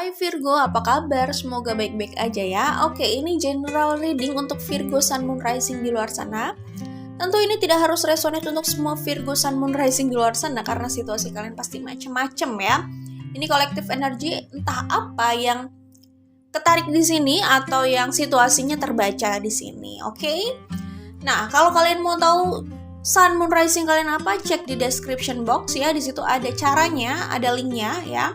Hai Virgo, apa kabar? Semoga baik-baik aja ya. Oke, ini general reading untuk Virgo Sun Moon Rising di luar sana. Tentu ini tidak harus resonate untuk semua Virgo Sun Moon Rising di luar sana karena situasi kalian pasti macem-macem ya. Ini kolektif energi entah apa yang ketarik di sini atau yang situasinya terbaca di sini, oke? Nah, kalau kalian mau tahu Sun Moon Rising kalian apa, cek di description box ya. Di situ ada caranya, ada linknya ya.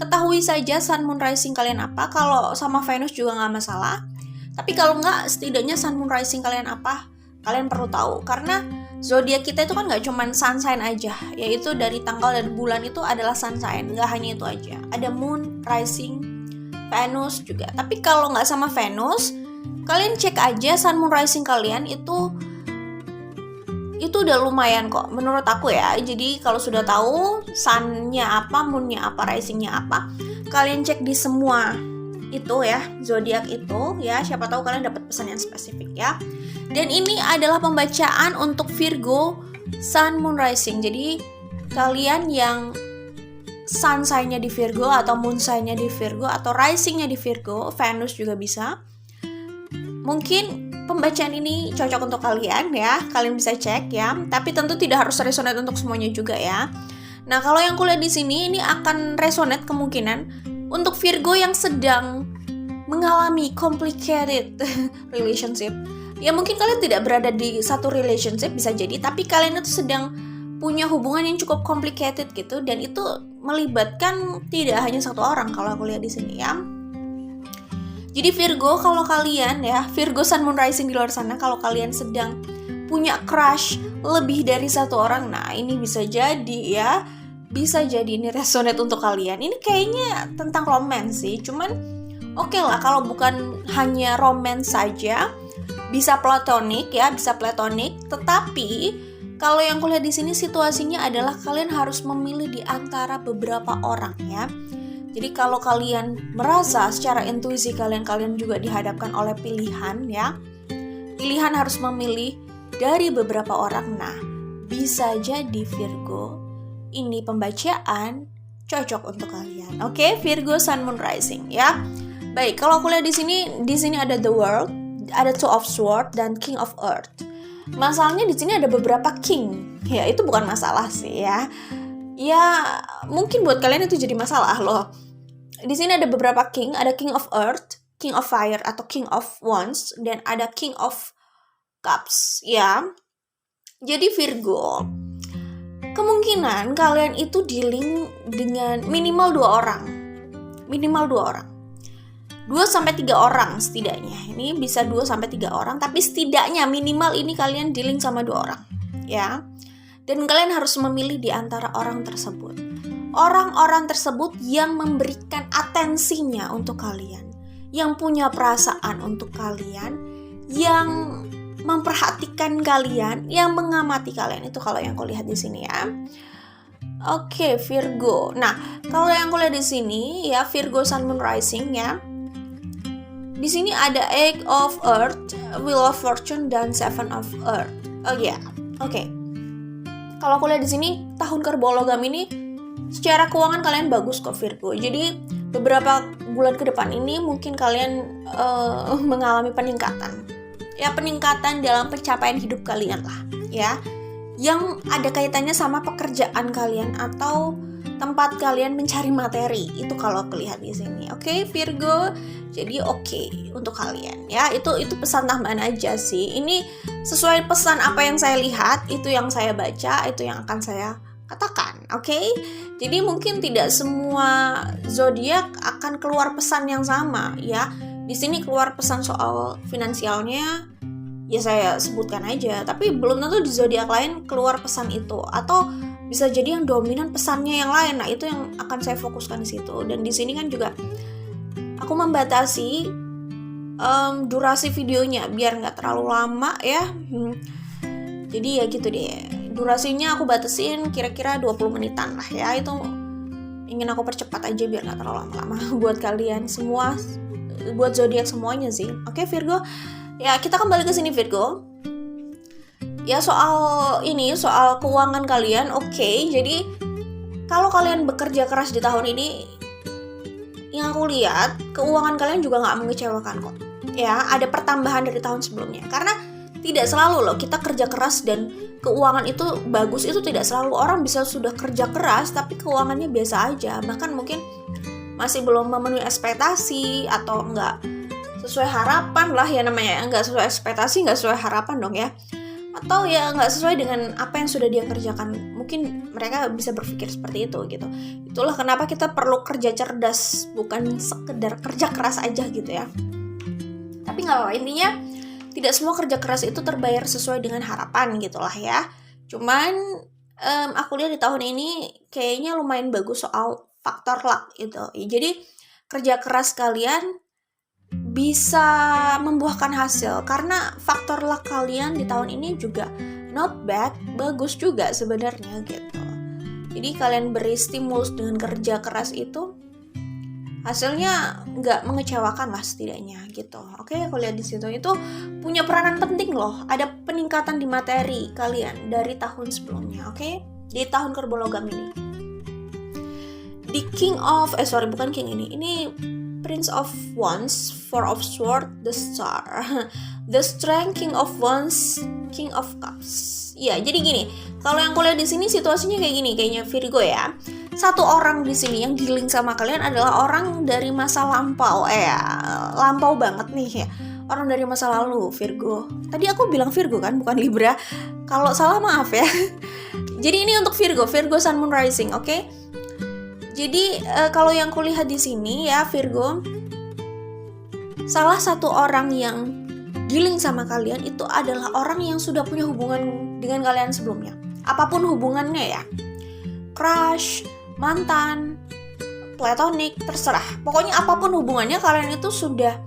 Ketahui saja Sun Moon Rising kalian apa. Kalau sama Venus juga nggak masalah. Tapi kalau nggak, setidaknya Sun Moon Rising kalian apa, kalian perlu tahu. Karena zodiak kita itu kan nggak cuma sun sign aja, yaitu dari tanggal dan bulan itu adalah sun sign. Nggak hanya itu aja. Ada Moon, Rising, Venus juga. Tapi kalau nggak sama Venus, kalian cek aja Sun Moon Rising kalian itu udah lumayan kok menurut aku ya. Jadi kalau sudah tahu sun-nya apa, moon-nya apa, rising-nya apa, kalian cek di semua itu ya, zodiak itu ya, siapa tahu kalian dapat pesan yang spesifik ya. Dan ini adalah pembacaan untuk Virgo Sun Moon Rising. Jadi kalian yang sun sign-nya di Virgo atau moon sign-nya di Virgo atau rising-nya di Virgo, Venus juga bisa. Mungkin pembacaan ini cocok untuk kalian ya, kalian bisa cek ya. Tapi tentu tidak harus resonate untuk semuanya juga ya. Nah, kalau yang kuliah di sini ini akan resonate kemungkinan untuk Virgo yang sedang mengalami complicated relationship. Ya mungkin kalian tidak berada di satu relationship bisa jadi, tapi kalian itu sedang punya hubungan yang cukup complicated gitu, dan itu melibatkan tidak hanya satu orang kalau aku lihat di sini ya. Jadi Virgo, kalau kalian ya, Virgo Sun Moon Rising di luar sana, kalau kalian sedang punya crush lebih dari satu orang, nah ini bisa jadi ya, bisa jadi ini resonate untuk kalian. Ini kayaknya tentang romance sih, cuman oke lah kalau bukan hanya romance saja, bisa platonik ya, bisa platonik. Tetapi kalau yang kulihat di sini situasinya adalah kalian harus memilih di antara beberapa orang ya. Jadi kalau kalian merasa secara intuisi kalian juga dihadapkan oleh pilihan ya, pilihan harus memilih dari beberapa orang. Nah, bisa jadi Virgo, ini pembacaan cocok untuk kalian. Oke, Virgo Sun Moon Rising ya. Baik, kalau aku lihat di sini ada The World, ada Two of Swords dan King of Earth. Masalahnya di sini ada beberapa king. Ya, itu bukan masalah sih ya. Ya, mungkin buat kalian itu jadi masalah loh. Di sini ada beberapa king, ada King of Earth, King of Fire atau King of Wands, dan ada King of Cups ya. Jadi Virgo, kemungkinan kalian itu dealing dengan minimal 2 orang. Minimal 2 orang. 2-3 orang setidaknya. Ini bisa 2-3 orang, tapi setidaknya minimal ini kalian dealing sama 2 orang ya. Dan kalian harus memilih di antara orang tersebut. Orang-orang tersebut yang memberikan atensinya untuk kalian, yang punya perasaan untuk kalian, yang memperhatikan kalian, yang mengamati kalian. Itu kalau yang aku lihat di sini ya. Oke, Virgo. Nah, kalau yang aku lihat di sini ya, Virgo Sun Moon Rising ya. Di sini ada Eight of Earth, Wheel of Fortune dan Seven of Earth. Oh ya, oke. Kalau aku lihat di sini tahun kerbau logam ini secara keuangan kalian bagus kok Virgo. Jadi beberapa bulan ke depan ini mungkin kalian mengalami peningkatan. Ya, peningkatan dalam pencapaian hidup kalian lah ya. Yang ada kaitannya sama pekerjaan kalian atau tempat kalian mencari materi. Itu kalau aku lihat di sini. Oke, Virgo. Jadi oke untuk kalian ya. Itu pesan tambahan aja sih. Ini sesuai pesan apa yang saya lihat, itu yang saya baca, itu yang akan saya katakan. Oke? Jadi mungkin tidak semua zodiak akan keluar pesan yang sama ya. Di sini keluar pesan soal finansialnya, ya saya sebutkan aja. Tapi belum tentu di zodiak lain keluar pesan itu, atau bisa jadi yang dominan pesannya yang lain. Nah, itu yang akan saya fokuskan di situ. Dan di sini kan juga aku membatasi durasi videonya biar nggak terlalu lama ya. Jadi ya gitu deh. Durasinya aku batasin kira-kira 20 menitan lah ya. Itu ingin aku percepat aja biar nggak terlalu lama-lama buat kalian semua, buat zodiak semuanya sih. Oke, Virgo. Ya, kita kembali ke sini Virgo. Ya, soal keuangan kalian, oke. Jadi kalau kalian bekerja keras di tahun ini, yang aku lihat keuangan kalian juga nggak mengecewakan kok. Ya, ada pertambahan dari tahun sebelumnya. Karena tidak selalu loh kita kerja keras dan keuangan itu bagus, itu tidak selalu. Orang bisa sudah kerja keras tapi keuangannya biasa aja, bahkan mungkin masih belum memenuhi ekspektasi atau nggak sesuai harapan lah ya namanya. Nggak sesuai ekspektasi, nggak sesuai harapan dong ya, atau ya nggak sesuai dengan apa yang sudah dia kerjakan. Mungkin mereka bisa berpikir seperti itu gitu. Itulah kenapa kita perlu kerja cerdas, bukan sekedar kerja keras aja gitu ya. Tapi nggak apa-apa, intinya tidak semua kerja keras itu terbayar sesuai dengan harapan gitulah ya. Cuman aku lihat di tahun ini kayaknya lumayan bagus soal faktor luck gitu. Jadi kerja keras kalian bisa membuahkan hasil karena faktor luck kalian di tahun ini juga not bad, bagus juga sebenarnya gitu. Jadi kalian beri stimulus dengan kerja keras itu hasilnya nggak mengecewakan lah setidaknya gitu. Oke, aku lihat di situ itu punya peranan penting loh. Ada peningkatan di materi kalian dari tahun sebelumnya. Oke, di tahun Kerbau Logam ini. Di bukan King ini Prince of Wands, Four of Swords, the Star, the Strength, King of Wands, King of Cups. Ya, jadi gini, kalau yang kuliah di sini situasinya kayak gini, kayaknya Virgo ya. Satu orang di sini yang dealing sama kalian adalah orang dari masa lampau, lampau banget nih ya. Orang dari masa lalu, Virgo. Tadi aku bilang Virgo kan, bukan Libra. Kalau salah maaf ya. Jadi ini untuk Virgo Sun Moon Rising, oke? Jadi kalau yang kulihat di sini ya Virgo, salah satu orang yang dealing sama kalian itu adalah orang yang sudah punya hubungan dengan kalian sebelumnya. Apapun hubungannya ya, crush, mantan, platonik, terserah. Pokoknya apapun hubungannya, kalian itu sudah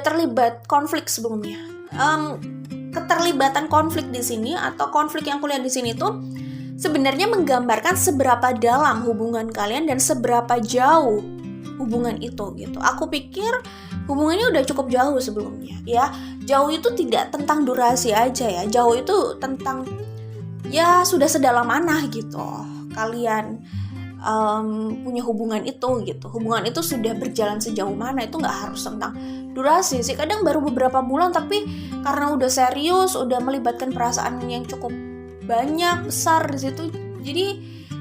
terlibat konflik sebelumnya. Keterlibatan konflik di sini atau konflik yang kulihat di sini tuh sebenarnya menggambarkan seberapa dalam hubungan kalian dan seberapa jauh hubungan itu gitu. Aku pikir hubungannya udah cukup jauh sebelumnya ya. Jauh itu tidak tentang durasi aja ya. Jauh itu tentang ya sudah sedalam mana gitu kalian punya hubungan itu gitu. Hubungan itu sudah berjalan sejauh mana, itu nggak harus tentang durasi sih. Kadang baru beberapa bulan tapi karena udah serius, udah melibatkan perasaan yang cukup banyak, besar di situ. Jadi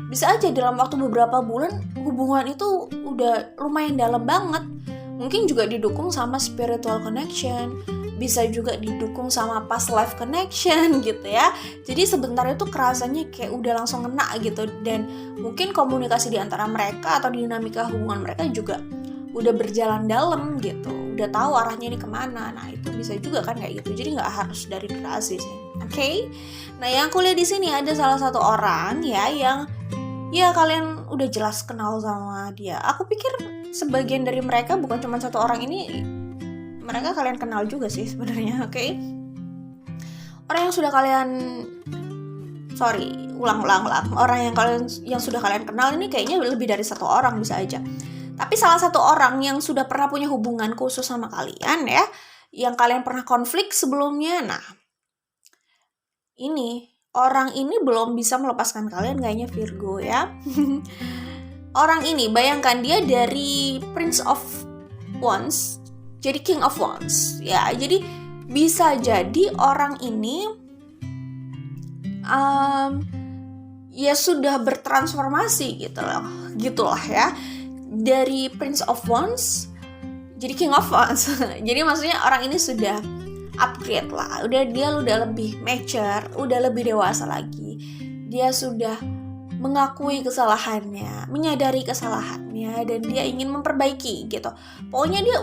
bisa aja dalam waktu beberapa bulan hubungan itu udah lumayan dalam banget. Mungkin juga didukung sama spiritual connection, bisa juga didukung sama past life connection gitu ya. Jadi sebentar itu kerasanya kayak udah langsung ngena gitu. Dan mungkin komunikasi di antara mereka atau dinamika hubungan mereka juga udah berjalan dalam gitu, udah tahu arahnya ini kemana. Nah itu bisa juga kan kayak gitu. Jadi nggak harus dari durasi sih. Oke. Nah yang aku lihat di sini ada salah satu orang ya yang ya kalian udah jelas kenal sama dia. Aku pikir sebagian dari mereka, bukan cuma satu orang ini, mereka kalian kenal juga sih sebenarnya. Oke. Orang yang sudah kalian orang yang sudah kalian kenal ini kayaknya lebih dari satu orang bisa aja. Tapi salah satu orang yang sudah pernah punya hubungan khusus sama kalian ya, yang kalian pernah konflik sebelumnya. Nah, orang ini belum bisa melepaskan kalian kayaknya Virgo ya. Orang ini bayangkan dia dari Prince of Wands jadi King of Wands ya. Jadi bisa jadi orang ini ya sudah bertransformasi gitulah ya, dari Prince of Wands jadi King of Wands. Jadi maksudnya orang ini sudah upgrade lah, dia udah lebih mature, udah lebih dewasa lagi. Dia sudah mengakui kesalahannya, menyadari kesalahannya, dan dia ingin memperbaiki gitu. Pokoknya dia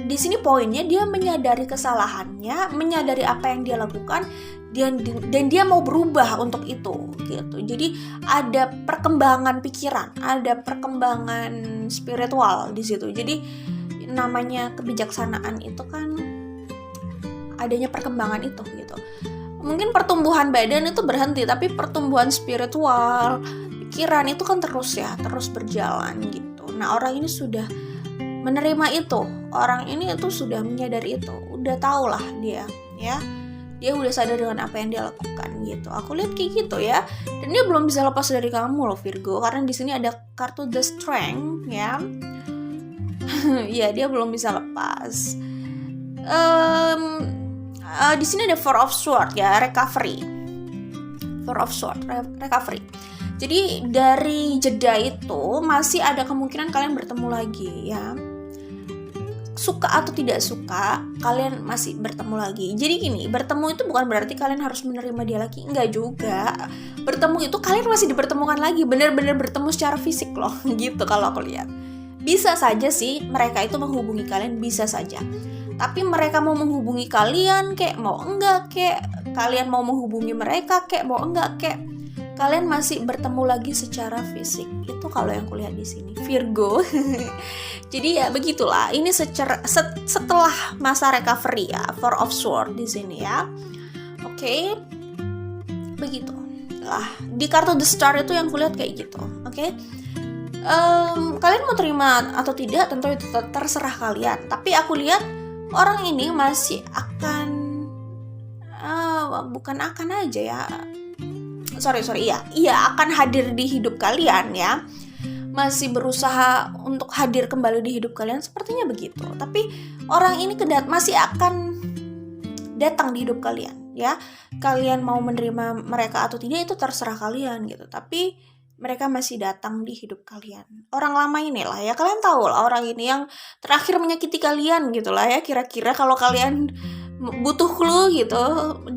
di sini poinnya dia menyadari kesalahannya, menyadari apa yang dia lakukan, dan dia mau berubah untuk itu gitu. Jadi ada perkembangan pikiran, ada perkembangan spiritual di situ. Jadi namanya kebijaksanaan itu kan adanya perkembangan itu gitu. Mungkin pertumbuhan badan itu berhenti, tapi pertumbuhan spiritual, pikiran itu kan terus berjalan gitu. Nah orang ini sudah menerima itu, orang ini itu sudah menyadari itu, udah tahu lah dia ya, dia udah sadar dengan apa yang dia lakukan gitu. Aku lihat kayak gitu ya, dan dia belum bisa lepas dari kamu loh Virgo, karena di sini ada kartu The Strength ya. Ya, dia belum bisa lepas. Di sini ada Four of Swords ya, recovery. Four of Swords, recovery. Jadi dari jeda itu masih ada kemungkinan kalian bertemu lagi ya. Suka atau tidak suka, kalian masih bertemu lagi. Jadi gini, bertemu itu bukan berarti kalian harus menerima dia lagi, enggak juga. Bertemu itu kalian masih dipertemukan lagi, benar-benar bertemu secara fisik loh, gitu kalau aku lihat. Bisa saja sih mereka itu menghubungi kalian, bisa saja. Tapi mereka mau menghubungi kalian kayak mau enggak, kayak kalian mau menghubungi mereka kayak mau enggak, kayak kalian masih bertemu lagi secara fisik. Itu kalau yang kulihat di sini, Virgo. Jadi ya begitulah. Ini setelah masa recovery ya, Four of Swords di sini ya. Oke. Begitu. Lah, di kartu The Star itu yang kulihat kayak gitu. Oke. Kalian mau terima atau tidak tentu itu terserah kalian. Tapi aku lihat orang ini masih akan bukan akan aja ya. Iya akan hadir di hidup kalian ya. Masih berusaha untuk hadir kembali di hidup kalian, sepertinya begitu. Tapi orang ini masih akan datang di hidup kalian ya. Kalian mau menerima mereka atau tidak itu terserah kalian gitu. Tapi mereka masih datang di hidup kalian. Orang lama inilah ya, kalian tahu lah orang ini yang terakhir menyakiti kalian gitu lah ya. Kira-kira kalau kalian butuh clue gitu,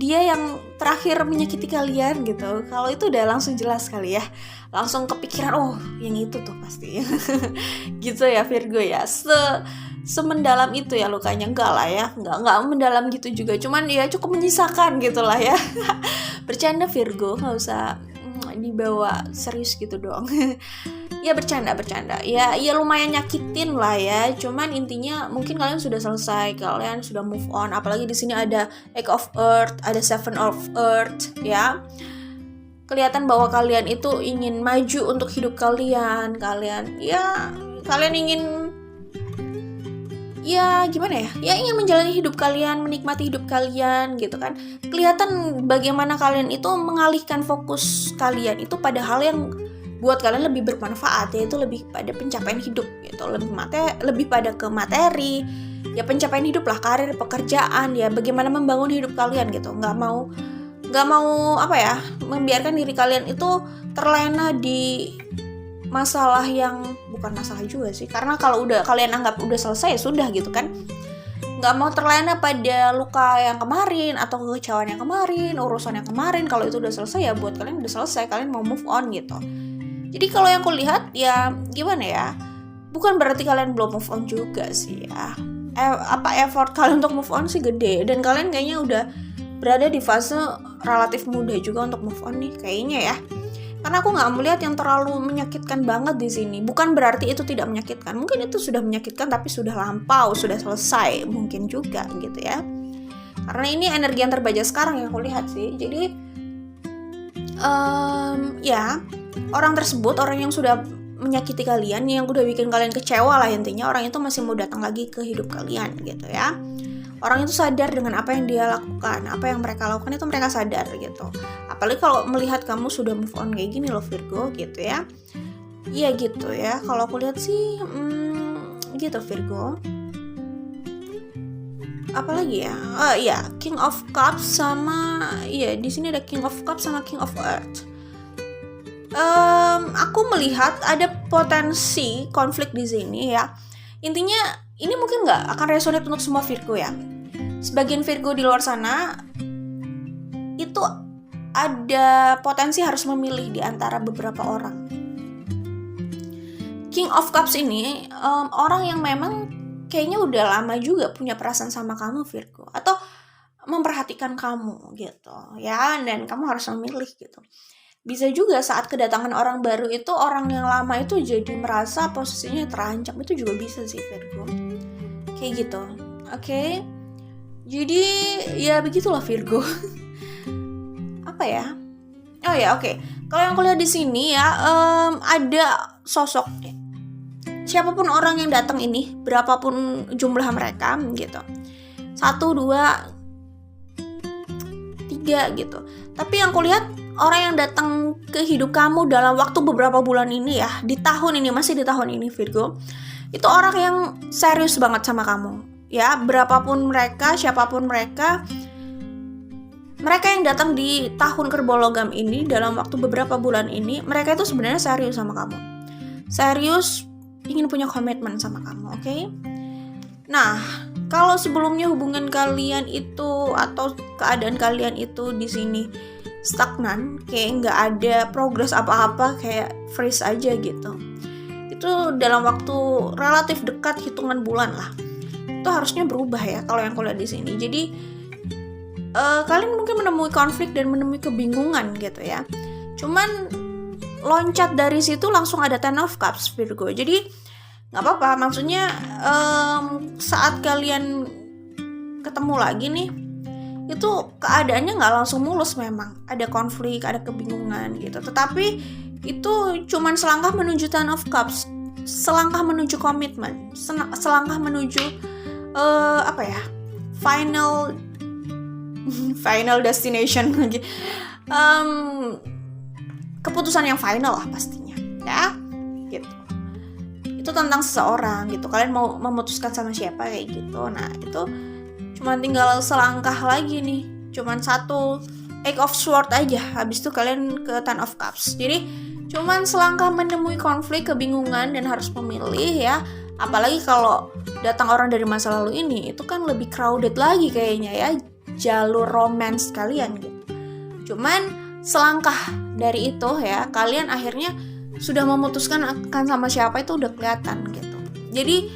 dia yang terakhir menyakiti kalian gitu. Kalau itu udah langsung jelas kali ya, langsung kepikiran, oh yang itu tuh pasti. Gitu ya Virgo ya, semendalam itu ya lukanya. Enggak lah ya, enggak mendalam gitu juga, cuman ya cukup menyisakan gitu lah ya. Bercanda Virgo, nggak usah dibawa serius gitu dong. Ya bercanda ya lumayan nyakitin lah ya, cuman intinya mungkin kalian sudah selesai, kalian sudah move on. Apalagi di sini ada Eight of Earth, ada Seven of Earth ya. Kelihatan bahwa kalian itu ingin maju untuk hidup kalian ingin ya gimana ya ingin menjalani hidup kalian, menikmati hidup kalian gitu kan. Kelihatan bagaimana kalian itu mengalihkan fokus kalian itu pada hal yang buat kalian lebih bermanfaat, yaitu lebih pada pencapaian hidup gitu, lebih pada ke materi ya, pencapaian hidup lah, karir, pekerjaan ya, bagaimana membangun hidup kalian gitu. Nggak mau membiarkan diri kalian itu terlena di masalah yang bukan masalah juga sih, karena kalau udah kalian anggap udah selesai ya sudah gitu kan. Nggak mau terlena pada luka yang kemarin atau kekecewaan yang kemarin, urusan yang kemarin. Kalau itu udah selesai ya buat kalian udah selesai, kalian mau move on gitu. Jadi kalau yang aku lihat ya gimana ya, bukan berarti kalian belum move on juga sih ya. Effort kalian untuk move on sih gede, dan kalian kayaknya udah berada di fase relatif mudah juga untuk move on nih kayaknya ya. Karena aku nggak melihat yang terlalu menyakitkan banget di sini. Bukan berarti itu tidak menyakitkan. Mungkin itu sudah menyakitkan tapi sudah lampau, sudah selesai mungkin juga gitu ya. Karena ini energi yang terbaca sekarang yang aku lihat sih. Jadi ya orang tersebut, orang yang sudah menyakiti kalian, yang udah bikin kalian kecewa lah intinya, orang itu masih mau datang lagi ke hidup kalian gitu ya. Orang itu sadar dengan apa yang dia lakukan, apa yang mereka lakukan itu mereka sadar gitu. Apalagi kalau melihat kamu sudah move on kayak gini loh Virgo gitu ya. Iya gitu ya, kalau aku lihat sih gitu Virgo. Apalagi ya? Iya, King of Cups sama di sini ada King of Cups sama King of Earth. Aku melihat ada potensi konflik di sini ya. Intinya ini mungkin nggak akan resonate untuk semua Virgo ya. Sebagian Virgo di luar sana itu ada potensi harus memilih di antara beberapa orang. King of Cups ini orang yang memang kayaknya udah lama juga punya perasaan sama kamu Virgo, atau memperhatikan kamu gitu ya, dan kamu harus memilih gitu. Bisa juga saat kedatangan orang baru itu, orang yang lama itu jadi merasa posisinya terancam, itu juga bisa sih Virgo. Kayak gitu. Oke. Jadi ya begitulah Virgo. Apa ya? Oh ya, oke. Kalau yang aku lihat di sini ya, ada sosok siapapun orang yang datang ini, berapapun jumlah mereka gitu. 1, 2, 3 gitu. Tapi yang aku lihat orang yang datang ke hidup kamu dalam waktu beberapa bulan ini ya, di tahun ini, masih di tahun ini Virgo, itu orang yang serius banget sama kamu ya, berapapun mereka, siapapun mereka yang datang di tahun kerbau logam ini dalam waktu beberapa bulan ini, mereka itu sebenarnya serius sama kamu, serius ingin punya komitmen sama kamu, oke? Nah, kalau sebelumnya hubungan kalian itu atau keadaan kalian itu di sini stagnan, kayak nggak ada progres apa-apa, kayak freeze aja gitu, itu dalam waktu relatif dekat, hitungan bulan lah, itu harusnya berubah ya kalau yang kulihat di sini. Jadi kalian mungkin menemui konflik dan menemui kebingungan gitu ya. Cuman loncat dari situ langsung ada Ten of Cups Virgo. Jadi nggak apa-apa. Maksudnya saat kalian ketemu lagi nih, itu keadaannya nggak langsung mulus memang. Ada konflik, ada kebingungan gitu. Tetapi itu cuman selangkah menuju Ten of Cups, selangkah menuju komitmen, selangkah menuju final destination lagi, keputusan yang final lah pastinya ya gitu. Itu tentang seseorang gitu, kalian mau memutuskan sama siapa kayak gitu. Nah itu cuma tinggal selangkah lagi nih, cuman satu Eight of Swords aja, habis itu kalian ke Ten of Cups. Jadi cuman selangkah menemui konflik, kebingungan, dan harus memilih ya. Apalagi kalau datang orang dari masa lalu ini, itu kan lebih crowded lagi kayaknya ya jalur romance kalian gitu. Cuman selangkah dari itu ya, kalian akhirnya sudah memutuskan akan sama siapa itu udah kelihatan gitu. Jadi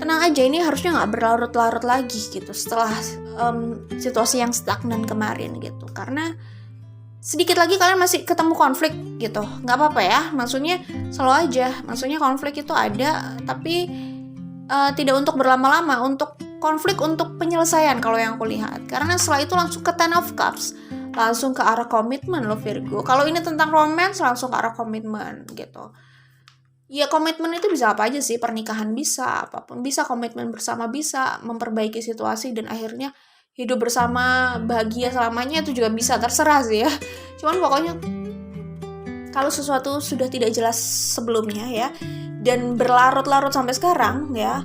tenang aja, ini harusnya nggak berlarut-larut lagi gitu setelah situasi yang stagnan kemarin gitu. Karena sedikit lagi kalian masih ketemu konflik gitu, nggak apa-apa ya. Maksudnya selalu aja, maksudnya konflik itu ada, tapi tidak untuk berlama-lama, untuk konflik, untuk penyelesaian kalau yang aku lihat. Karena setelah itu langsung ke Ten of Cups, langsung ke arah komitmen loh Virgo. Kalau ini tentang romance, langsung ke arah komitmen gitu. Ya komitmen itu bisa apa aja sih, pernikahan bisa, apapun bisa, komitmen bersama bisa, memperbaiki situasi dan akhirnya hidup bersama bahagia selamanya itu juga bisa, terserah sih ya. Cuman pokoknya kalau sesuatu sudah tidak jelas sebelumnya ya, dan berlarut-larut sampai sekarang ya,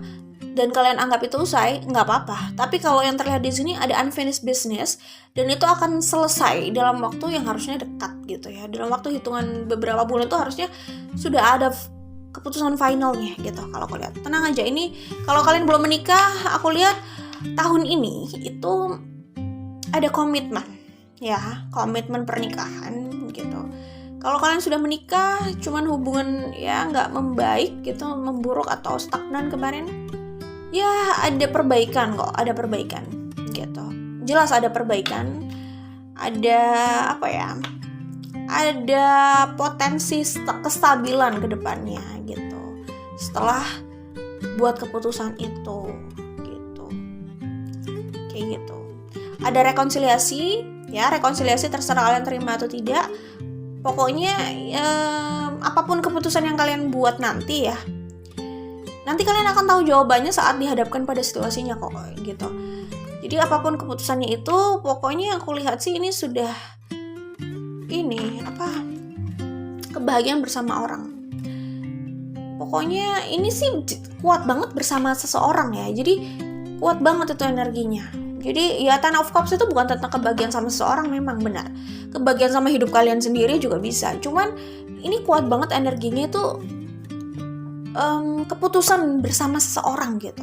dan kalian anggap itu usai, nggak apa-apa. Tapi kalau yang terlihat di sini ada unfinished business, dan itu akan selesai dalam waktu yang harusnya dekat gitu ya. Dalam waktu hitungan beberapa bulan itu harusnya sudah ada keputusan finalnya gitu. Kalau aku lihat, tenang aja, ini kalau kalian belum menikah, aku lihat tahun ini itu ada komitmen ya, komitmen pernikahan gitu. Kalau kalian sudah menikah, cuman hubungan ya nggak membaik gitu, memburuk atau stagnan kemarin, ya ada perbaikan kok, ada perbaikan gitu. Jelas ada perbaikan, ada apa ya, ada potensi kestabilan ke depannya gitu. Setelah buat keputusan itu gitu. Kayak gitu. Ada rekonsiliasi, ya rekonsiliasi terserah kalian terima atau tidak. Pokoknya apapun keputusan yang kalian buat nanti ya, nanti kalian akan tahu jawabannya saat dihadapkan pada situasinya kok gitu. Jadi apapun keputusannya itu, pokoknya aku lihat sih ini sudah kebahagiaan bersama orang. Pokoknya ini sih kuat banget bersama seseorang ya. Jadi kuat banget itu energinya. Jadi ya Ten of Cups itu bukan tentang kebahagiaan sama seseorang, memang benar. Kebahagiaan sama hidup kalian sendiri juga bisa. Cuman ini kuat banget energinya itu keputusan bersama seseorang gitu.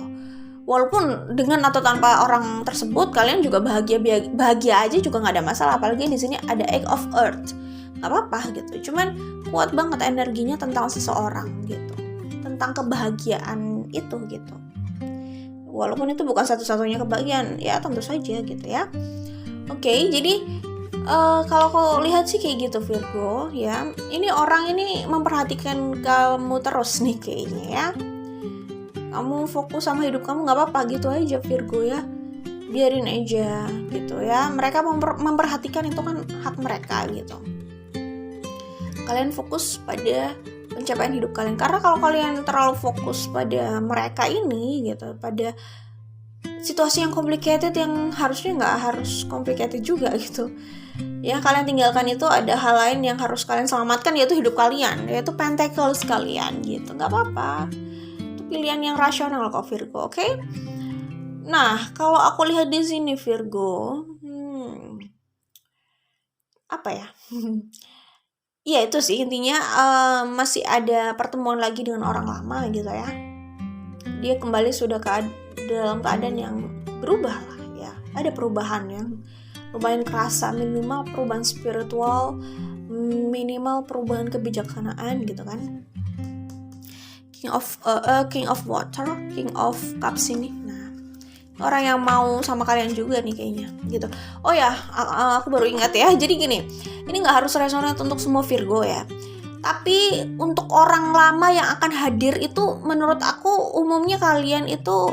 Walaupun dengan atau tanpa orang tersebut kalian juga bahagia aja juga nggak ada masalah. Apalagi di sini ada Eight of Earth, nggak apa-apa gitu. Cuman kuat banget energinya tentang seseorang gitu, tentang kebahagiaan itu gitu. Walaupun itu bukan satu-satunya kebahagiaan, ya tentu saja gitu ya. Oke, jadi kalau aku lihat sih kayak gitu Virgo ya. Ini orang ini memperhatikan kamu terus nih kayaknya ya. Kamu fokus sama hidup kamu, nggak apa-apa gitu aja Virgo ya. Biarin aja gitu ya. Mereka memperhatikan, itu kan hak mereka gitu. Kalian fokus pada pencapaian hidup kalian. Karena kalau kalian terlalu fokus pada mereka ini gitu, pada situasi yang complicated yang harusnya nggak harus complicated juga gitu ya, kalian tinggalkan itu. Ada hal lain yang harus kalian selamatkan, yaitu hidup kalian, yaitu pentacles kalian gitu. Nggak apa-apa, itu pilihan yang rasional kok Virgo, oke? Nah, kalau aku lihat di sini Virgo, apa ya? Ya itu sih intinya, masih ada pertemuan lagi dengan orang lama gitu ya. Dia kembali sudah dalam keadaan yang berubah lah ya. Ada perubahan yang lumayan kerasa, minimal perubahan spiritual, minimal perubahan kebijaksanaan gitu kan. King of Water, King of Cups ini. Nah, orang yang mau sama kalian juga nih kayaknya gitu. Oh ya, aku baru ingat ya. Jadi gini, ini nggak harus resonate untuk semua Virgo ya. Tapi untuk orang lama yang akan hadir itu, menurut aku umumnya kalian itu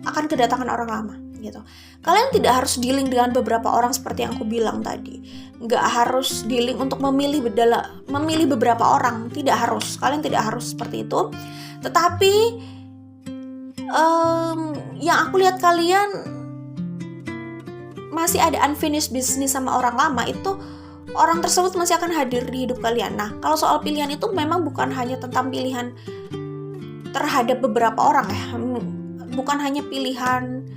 akan kedatangan orang lama gitu. Kalian tidak harus dealing dengan beberapa orang seperti yang aku bilang tadi. Nggak harus dealing untuk memilih beberapa orang. Tidak harus. Kalian tidak harus seperti itu. Tetapi yang aku lihat kalian masih ada unfinished business sama orang lama itu. Orang tersebut masih akan hadir di hidup kalian. Nah, kalau soal pilihan itu memang bukan hanya tentang pilihan terhadap beberapa orang ya. Bukan hanya pilihan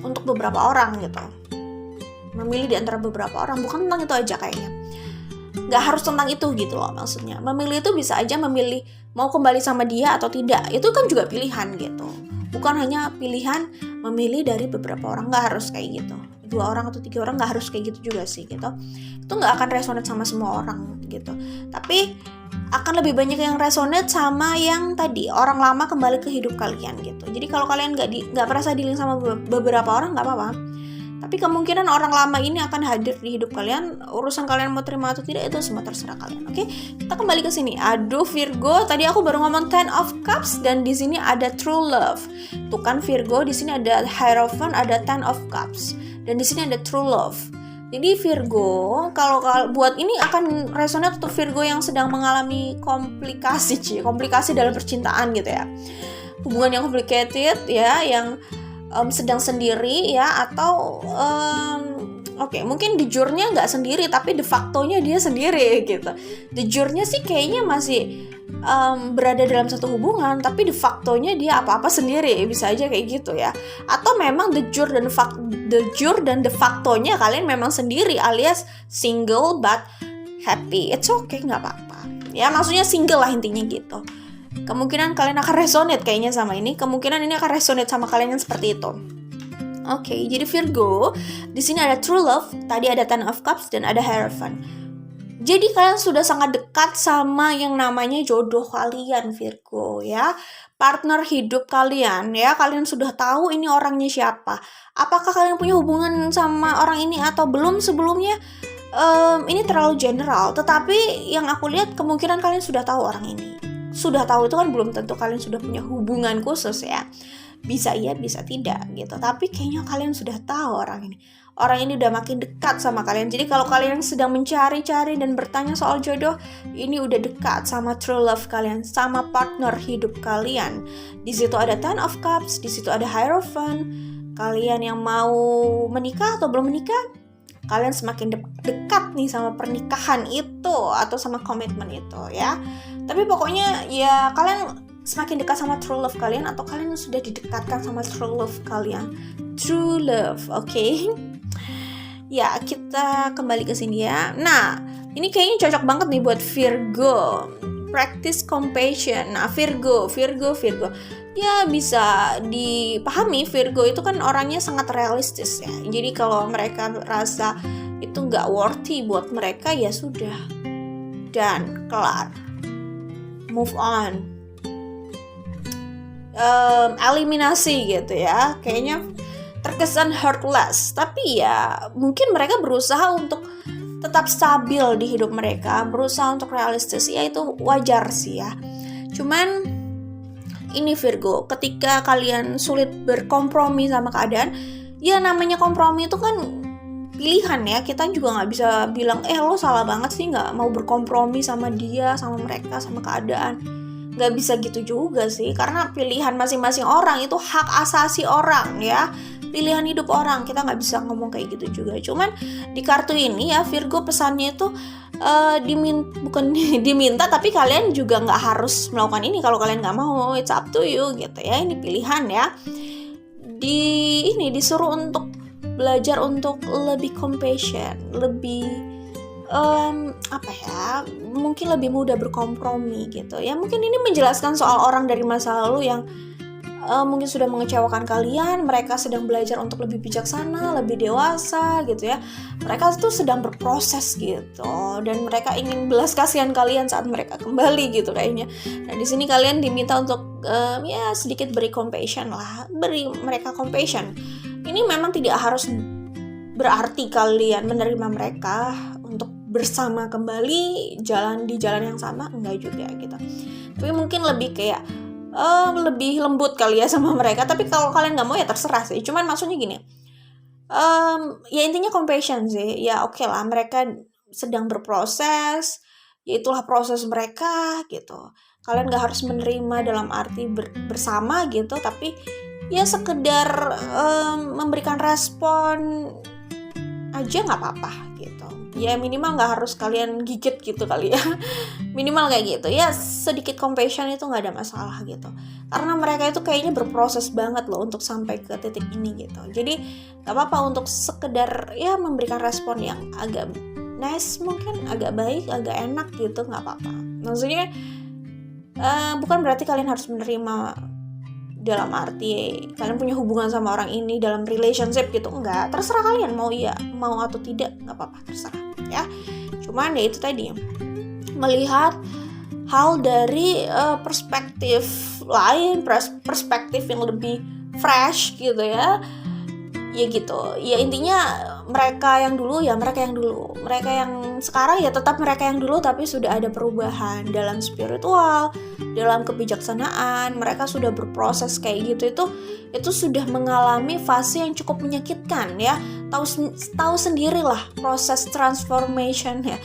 untuk beberapa orang gitu. Memilih di antara beberapa orang, bukan tentang itu aja kayaknya. Nggak harus tentang itu gitu loh maksudnya. Memilih itu bisa aja memilih mau kembali sama dia atau tidak. Itu kan juga pilihan gitu. Bukan hanya pilihan memilih dari beberapa orang, nggak harus kayak gitu. 2 orang atau 3 orang, nggak harus kayak gitu juga sih gitu. Itu nggak akan resonate sama semua orang gitu. Tapi akan lebih banyak yang resonate sama yang tadi, orang lama kembali ke hidup kalian gitu. Jadi kalau kalian nggak merasa dealing sama beberapa orang, nggak apa-apa. Tapi kemungkinan orang lama ini akan hadir di hidup kalian. Urusan kalian mau terima atau tidak itu semua terserah kalian. Oke? Kita kembali ke sini. Aduh Virgo, tadi aku baru ngomong 10 of Cups dan di sini ada true love. Tuh kan Virgo, di sini ada Hierophant, ada 10 of Cups. Dan di sini ada true love. Jadi Virgo, kalau buat ini akan resonate untuk Virgo yang sedang mengalami komplikasi dalam percintaan gitu ya. Hubungan yang complicated ya, yang sedang sendiri ya, atau mungkin de jure-nya nggak sendiri tapi de facto-nya dia sendiri gitu. De jure-nya sih kayaknya masih berada dalam satu hubungan, tapi de facto-nya dia apa-apa sendiri, bisa aja kayak gitu ya. Atau memang de jure dan de facto-nya kalian memang sendiri, alias single but happy. It's okay, nggak apa-apa. Ya maksudnya single lah intinya gitu. Kemungkinan kalian akan resonate kayaknya sama ini. Kemungkinan ini akan resonate sama kalian yang seperti itu. Oke, jadi Virgo, di sini ada true love, tadi ada 10 of Cups dan ada Hierophant. Jadi kalian sudah sangat dekat sama yang namanya jodoh kalian Virgo ya. Partner hidup kalian ya. Kalian sudah tahu ini orangnya siapa. Apakah kalian punya hubungan sama orang ini atau belum sebelumnya? Ini terlalu general. Tetapi yang aku lihat kemungkinan kalian sudah tahu orang ini. Sudah tahu itu kan belum tentu kalian sudah punya hubungan khusus ya. Bisa iya, bisa tidak gitu. Tapi kayaknya kalian sudah tahu orang ini. Orang ini udah makin dekat sama kalian. Jadi kalau kalian sedang mencari-cari dan bertanya soal jodoh, ini udah dekat sama true love kalian, sama partner hidup kalian. Di situ ada 10 of Cups, di situ ada Hierophant. Kalian yang mau menikah atau belum menikah, kalian semakin dekat nih sama pernikahan itu atau sama komitmen itu ya. Tapi pokoknya ya kalian semakin dekat sama true love kalian atau kalian sudah didekatkan sama true love kalian. True love, oke? Ya, kita kembali ke sini ya. Nah, ini kayaknya cocok banget nih buat Virgo. Practice compassion. Nah, Virgo. Ya, bisa dipahami Virgo itu kan orangnya sangat realistis ya. Jadi kalau mereka rasa itu nggak worthy buat mereka, ya sudah. Dan kelar. Move on. Eliminasi gitu ya. Kayaknya terkesan heartless, tapi ya mungkin mereka berusaha untuk tetap stabil di hidup mereka, berusaha untuk realistis, ya itu wajar sih ya. Cuman ini Virgo, ketika kalian sulit berkompromi sama keadaan, ya namanya kompromi itu kan pilihan ya. Kita juga nggak bisa bilang lo salah banget sih nggak mau berkompromi sama dia, sama mereka, sama keadaan. Nggak bisa gitu juga sih, karena pilihan masing-masing orang itu hak asasi orang ya. pilihan hidup orang, kita nggak bisa ngomong kayak gitu juga. Cuman di kartu ini ya Virgo pesannya itu bukan diminta, tapi kalian juga nggak harus melakukan ini kalau kalian nggak mau, it's up to you gitu ya, ini pilihan ya. Disuruh untuk belajar untuk lebih compassion, lebih mungkin lebih mudah berkompromi gitu ya. Mungkin ini menjelaskan soal orang dari masa lalu yang mungkin sudah mengecewakan kalian. Mereka sedang belajar untuk lebih bijaksana, lebih dewasa gitu ya. Mereka tuh sedang berproses gitu, dan mereka ingin belas kasihan kalian saat mereka kembali gitu kayaknya. Nah di sini kalian diminta untuk sedikit beri compassion lah, beri mereka compassion. Ini memang tidak harus berarti kalian menerima mereka untuk bersama kembali di jalan yang sama, enggak juga gitu. Tapi mungkin lebih kayak lebih lembut kali ya sama mereka. Tapi kalau kalian nggak mau ya terserah sih. Cuman maksudnya gini, ya intinya compassion sih. Ya oke lah, mereka sedang berproses, ya itulah proses mereka gitu. Kalian nggak harus menerima dalam arti bersama gitu, tapi ya sekedar memberikan respon aja nggak apa-apa gitu. Ya minimal nggak harus kalian gigit gitu kali ya. Minimal kayak gitu ya, sedikit compassion itu nggak ada masalah gitu, karena mereka itu kayaknya berproses banget loh untuk sampai ke titik ini gitu. Jadi nggak apa-apa untuk sekedar ya memberikan respon yang agak nice, mungkin agak baik, agak enak gitu, nggak apa-apa. Maksudnya bukan berarti kalian harus menerima dalam arti kalian punya hubungan sama orang ini dalam relationship gitu, enggak. Terserah kalian mau atau tidak, nggak apa-apa, terserah ya. Cuman ya itu tadi, melihat hal dari perspektif lain, perspektif yang lebih fresh gitu ya. Ya gitu. Ya intinya mereka yang dulu, mereka yang sekarang ya tetap mereka yang dulu, tapi sudah ada perubahan dalam spiritual, dalam kebijaksanaan. Mereka sudah berproses kayak gitu, itu sudah mengalami fase yang cukup menyakitkan ya. Tahu sendirilah proses transformation ya.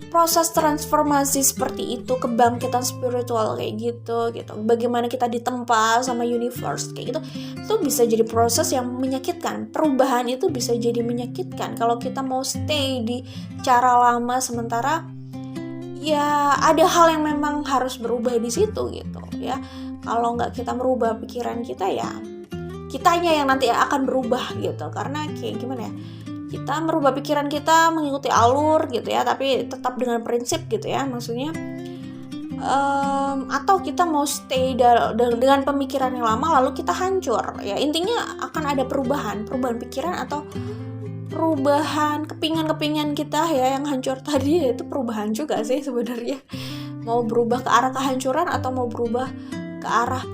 Proses transformasi seperti itu, kebangkitan spiritual kayak gitu. Bagaimana kita ditempa sama universe kayak gitu, itu bisa jadi proses yang menyakitkan. Perubahan itu bisa jadi menyakitkan kalau kita mau stay di cara lama, sementara ya ada hal yang memang harus berubah di situ gitu ya. Kalau nggak kita merubah pikiran kita, ya kitanya yang nanti akan berubah gitu. Karena kayak gimana ya, kita merubah pikiran kita mengikuti alur gitu ya, tapi tetap dengan prinsip gitu ya, maksudnya atau kita mau stay dengan pemikiran yang lama lalu kita hancur ya. Intinya akan ada perubahan pikiran atau perubahan kepingan kita ya yang hancur tadi. Ya itu perubahan juga sih sebenarnya, mau berubah ke arah kehancuran atau mau berubah ke arah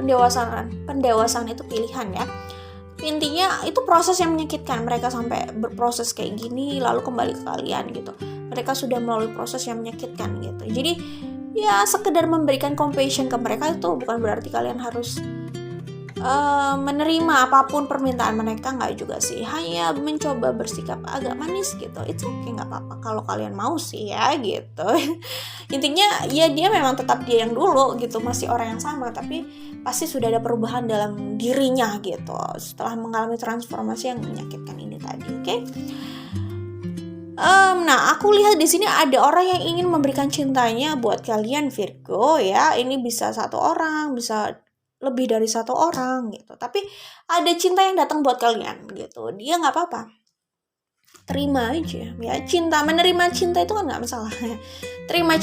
pendewasaan itu pilihan ya. Intinya itu proses yang menyakitkan. Mereka sampai berproses kayak gini lalu kembali ke kalian gitu. Mereka sudah melalui proses yang menyakitkan gitu. Jadi ya sekedar memberikan compassion ke mereka itu bukan berarti kalian harus menerima apapun permintaan mereka, nggak juga sih. Hanya mencoba bersikap agak manis gitu. It's okay, nggak apa-apa kalau kalian mau sih ya gitu. Intinya ya dia memang tetap dia yang dulu gitu, masih orang yang sama, tapi pasti sudah ada perubahan dalam dirinya gitu setelah mengalami transformasi yang menyakitkan ini tadi. Oke? Nah aku lihat di sini ada orang yang ingin memberikan cintanya buat kalian Virgo ya. Ini bisa satu orang, bisa lebih dari satu orang gitu. Tapi ada cinta yang datang buat kalian gitu. Dia nggak apa-apa, terima aja ya. Menerima cinta itu kan nggak masalah. Terima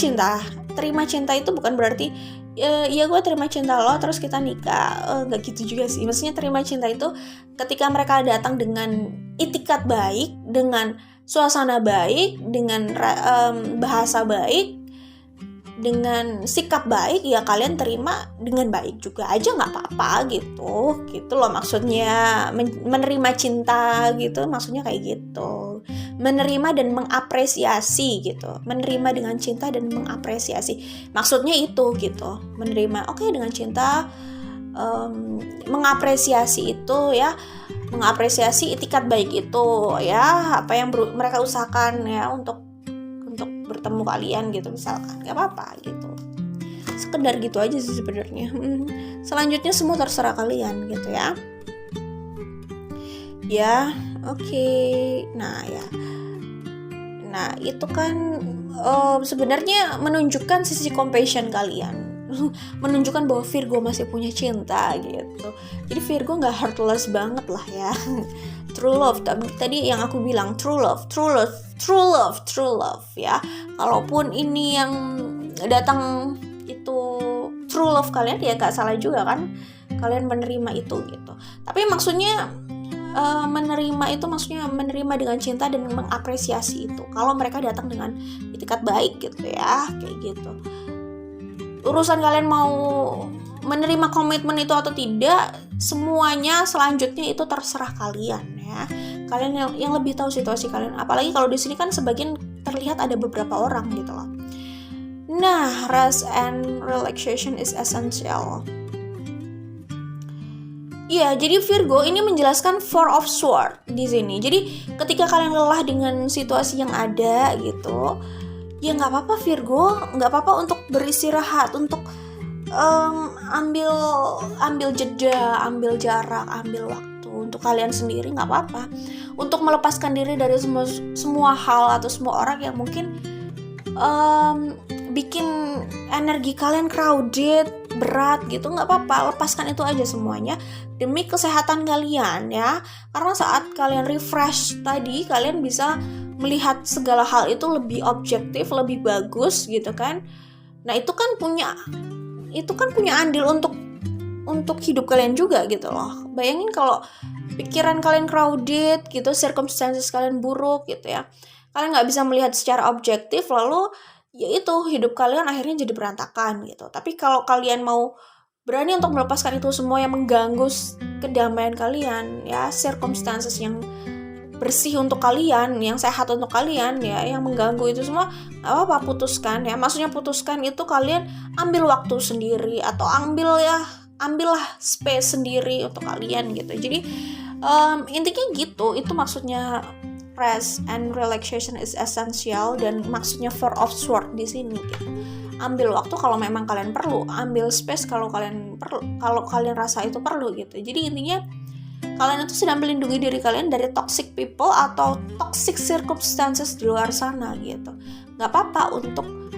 cinta itu bukan berarti ya gue terima cinta lo terus kita nikah. Nggak gitu juga sih. Maksudnya terima cinta itu ketika mereka datang dengan itikat baik, dengan suasana baik, dengan bahasa baik, dengan sikap baik, ya kalian terima dengan baik juga aja, nggak apa-apa gitu loh maksudnya. Menerima cinta gitu maksudnya kayak gitu, menerima dan mengapresiasi gitu, menerima dengan cinta dan mengapresiasi, maksudnya itu gitu. Menerima oke, dengan cinta, mengapresiasi itu ya, mengapresiasi itikat baik itu ya, apa yang mereka usahakan ya untuk bertemu kalian gitu misalkan, nggak apa-apa gitu. Sekedar gitu aja sih sebenarnya. Selanjutnya semua terserah kalian gitu ya. ya. Oke. Nah ya, nah itu kan sebenarnya menunjukkan sisi compassion kalian, menunjukkan bahwa Virgo masih punya cinta gitu. Jadi Virgo nggak heartless banget lah ya. True love, tadi yang aku bilang true love ya. Kalaupun ini yang datang itu true love kalian, ya gak salah juga kan kalian menerima itu gitu. Tapi maksudnya menerima itu maksudnya menerima dengan cinta dan mengapresiasi itu. Kalau mereka datang dengan itikat baik gitu ya, kayak gitu. Urusan kalian mau menerima komitmen itu atau tidak, semuanya selanjutnya itu terserah kalian ya. Kalian yang lebih tahu situasi kalian. Apalagi kalau di sini kan sebagian terlihat ada beberapa orang gitu loh. Nah, rest and relaxation is essential. Iya, jadi Virgo ini menjelaskan Four of Swords di sini. Jadi ketika kalian lelah dengan situasi yang ada gitu, ya nggak apa-apa Virgo, nggak apa-apa untuk beristirahat, untuk ambil jeda, ambil jarak, ambil waktu untuk kalian sendiri, nggak apa-apa. Untuk melepaskan diri dari semua hal atau semua orang yang mungkin bikin energi kalian crowded, berat gitu, nggak apa-apa, lepaskan itu aja semuanya demi kesehatan kalian ya. Karena saat kalian refresh tadi, kalian bisa melihat segala hal itu lebih objektif, lebih bagus gitu kan. Nah itu kan punya andil untuk hidup kalian juga gitu loh. Bayangin kalau pikiran kalian crowded gitu, circumstances kalian buruk gitu ya, kalian nggak bisa melihat secara objektif, lalu ya itu hidup kalian akhirnya jadi berantakan gitu. Tapi kalau kalian mau berani untuk melepaskan itu semua yang mengganggu kedamaian kalian ya, circumstances yang bersih untuk kalian, yang sehat untuk kalian ya, yang mengganggu itu semua gak apa-apa, putuskan ya. Maksudnya putuskan itu kalian ambil waktu sendiri atau ambillah space sendiri untuk kalian gitu. Jadi intinya gitu, itu maksudnya rest and relaxation is essential, dan maksudnya Four of Swords di sini gitu. Ambil waktu kalau memang kalian perlu, ambil space kalau kalian rasa itu perlu gitu. Jadi intinya kalian itu sedang melindungi diri kalian dari toxic people atau toxic circumstances di luar sana gitu. Gak apa-apa untuk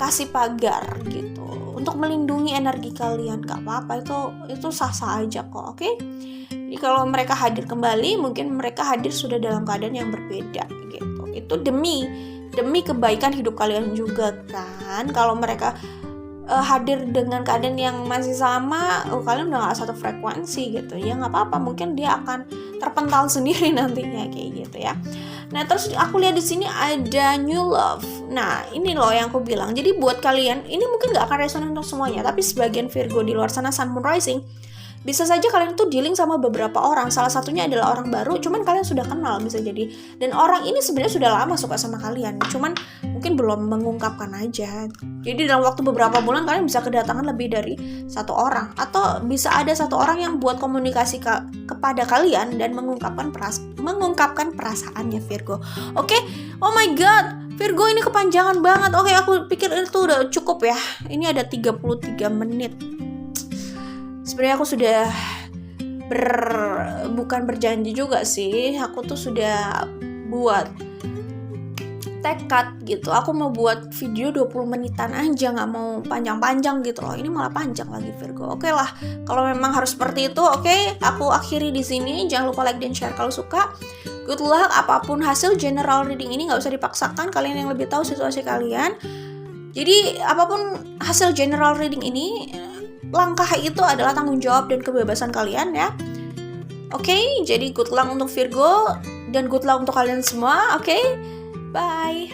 kasih pagar gitu, untuk melindungi energi kalian, gak apa-apa, itu sah-sah aja kok, oke? Jadi kalau mereka hadir kembali, mungkin mereka hadir sudah dalam keadaan yang berbeda gitu. Itu demi kebaikan hidup kalian juga kan. Kalau mereka hadir dengan keadaan yang masih sama, kalian udah gak satu frekuensi gitu ya, nggak apa-apa, mungkin dia akan terpental sendiri nantinya kayak gitu ya. Nah terus aku lihat di sini ada new love. Nah ini loh yang aku bilang, jadi buat kalian ini mungkin nggak akan resonan untuk semuanya, tapi sebagian Virgo di luar sana, Sun, Moon, Rising, bisa saja kalian tuh dealing sama beberapa orang. Salah satunya adalah orang baru, cuman kalian sudah kenal bisa jadi. Dan orang ini sebenarnya sudah lama suka sama kalian, cuman mungkin belum mengungkapkan aja. Jadi dalam waktu beberapa bulan kalian bisa kedatangan lebih dari satu orang, atau bisa ada satu orang yang buat komunikasi kepada kalian dan mengungkapkan perasaannya Virgo. Oke? Oh my god, Virgo ini kepanjangan banget. Oke, aku pikir itu udah cukup ya. Ini ada 33 menit. Sebenarnya aku sudah bukan berjanji juga sih, aku tuh sudah buat tekad gitu, aku mau buat video 20 menitan aja, gak mau panjang-panjang gitu loh. Ini malah panjang lagi Virgo. Oke lah, kalau memang harus seperti itu, oke, aku akhiri di sini. Jangan lupa like dan share kalau suka. Good luck, apapun hasil general reading ini gak usah dipaksakan, kalian yang lebih tahu situasi kalian. Jadi apapun hasil general reading ini, langkah itu adalah tanggung jawab dan kebebasan kalian ya. Oke, jadi good luck untuk Virgo dan good luck untuk kalian semua. Oke, bye.